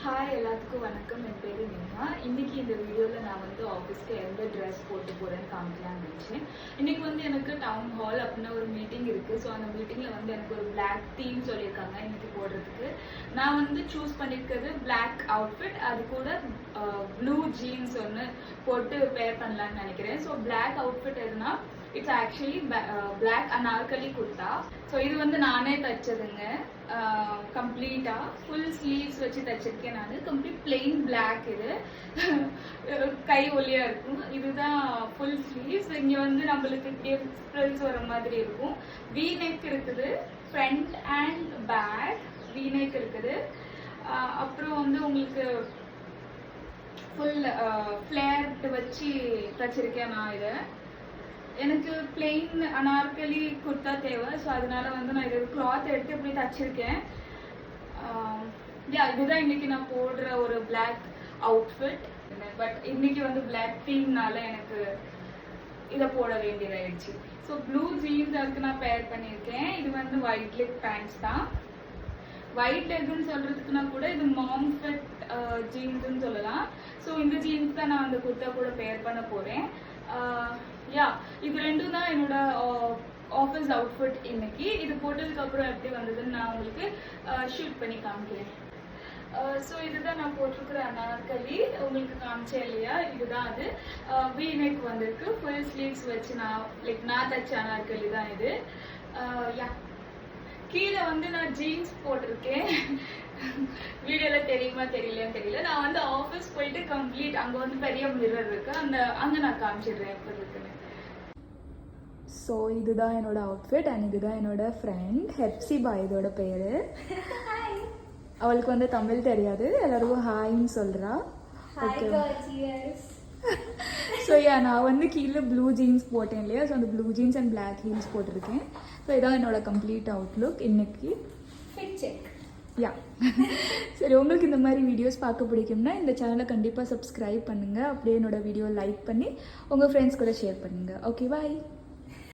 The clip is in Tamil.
ஹாய் எல்லாத்துக்கும் வணக்கம். என் பேர் நேஹா. இன்னைக்கு இந்த வீடியோவில் நான் ஆஃபீஸ்க்கு எந்த ட்ரெஸ் போட்டு போகிறேன்னு காமிக்கலாம்னு நினச்சேன். இன்னைக்கு எனக்கு டவுன் ஹால் அப்படின்னு ஒரு மீட்டிங் இருக்குது. ஸோ அந்த மீட்டிங்கில் எனக்கு ஒரு பிளாக் தீம் சொல்லியிருக்காங்க இன்னைக்கு போடுறதுக்கு. நான் சூஸ் பண்ணியிருக்கிறது பிளாக் அவுட்ஃபிட், அது கூட ப்ளூ ஜீன்ஸ் ஒன்று போட்டு பேர் பண்ணலான்னு நினைக்கிறேன். ஸோ பிளாக் அவுட்ஃபிட் எதுனா it's actually black anarkali kurta. So இது நானே தைச்சதுங்க. கம்ப்ளீட்டாக ஃபுல் ஸ்லீவ்ஸ் வச்சு தைச்சிருக்கேன் நான். Complete plain black. இது கை ஒல்லியாக இருக்கும். இதுதான் ஃபுல் ஸ்லீவ்ஸ். இங்கே நம்மளுக்கு ஃப்ரில்ஸ் வர மாதிரி இருக்கும். வி நெக் இருக்குது, front and back V neck இருக்குது. அப்புறம் உங்களுக்கு ஃபுல் ஃப்ளேர்ட் வச்சு தைச்சிருக்கேன் நான். இதை எனக்கு பிளெயின் அனார்கலி குர்த்தா தேவை. ஸோ அதனால நான் இது கிளாத் எடுத்து இப்படி தச்சிருக்கேன். இதுதான் இன்னைக்கு நான் போடுற ஒரு பிளாக் அவுட்ஃபிட். பட் இன்னைக்கு பிளாக் தீம்னால எனக்கு இதை போட வேண்டியதாயிடுச்சு. ஸோ ப்ளூ ஜீன்ஸ் அதுக்கு நான் பேர் பண்ணியிருக்கேன். இது ஒயிட் லெக் பேண்ட்ஸ் தான். ஒயிட் லெக்னு சொல்றதுக்குனா கூட இது மாம் ஃபிட் ஜீன்ஸ்ன்னு சொல்லலாம். ஸோ இந்த ஜீன்ஸ் தான் நான் அந்த குர்த்தா கூட பேர் பண்ண போறேன். இது ரெண்டும் தான் என்னோட ஆஃபீஸ் அவுட்ஃபிட் இன்னைக்கு. இது போட்டதுக்கு அப்புறம் எப்படி வந்ததுன்னு நான் உங்களுக்கு ஷூட் பண்ணி காமிக்கிறேன். ஸோ இதுதான் நான் போட்டிருக்கிற அனார்கலி, உங்களுக்கு காமிச்சேன் இல்லையா? இதுதான் அது. வி நெக் வந்திருக்கு, ஃபுல் ஸ்லீவ்ஸ் வச்சு நான் தச்ச அனார்கலி தான் இது. கீழே நான் ஜீன்ஸ் போட்டிருக்கேன். வீடியோல தெரியுமா தெரியலையான்னு தெரியல. நான் ஆஃபீஸ் போயிட்டு கம்ப்ளீட் அங்கே பெரிய மிரர் இருக்கு, அங்கே நான் காமிச்சிடுறேன் எப்போ இருக்குன்னு. ஸோ இதுதான் என்னோட அவுட்ஃபிட் அண்ட் இதுதான் என்னோட ஃப்ரெண்ட் ஹெப்சிபா, இதோட பேரு. அவளுக்கு தமிழ் தெரியாது, எல்லாருக்கும் ஹாய்ன்னு சொல்றா. ஸோ நான் கீழே ப்ளூ ஜீன்ஸ் போட்டேன் இல்லையா? ஸோ அந்த blue jeans and black heels போட்டிருக்கேன். ஸோ இதான் என்னோட கம்ப்ளீட் அவுட்லுக் இன்னைக்கு. சரி, உங்களுக்கு இந்த மாதிரி வீடியோஸ் பார்க்க பிடிக்கும்னா இந்த சேனலை கண்டிப்பாக சப்ஸ்கிரைப் பண்ணுங்கள். அப்படியே என்னோட வீடியோ லைக் பண்ணி உங்கள் ஃப்ரெண்ட்ஸ் கூட ஷேர் பண்ணுங்கள். ஓகே, பாய்.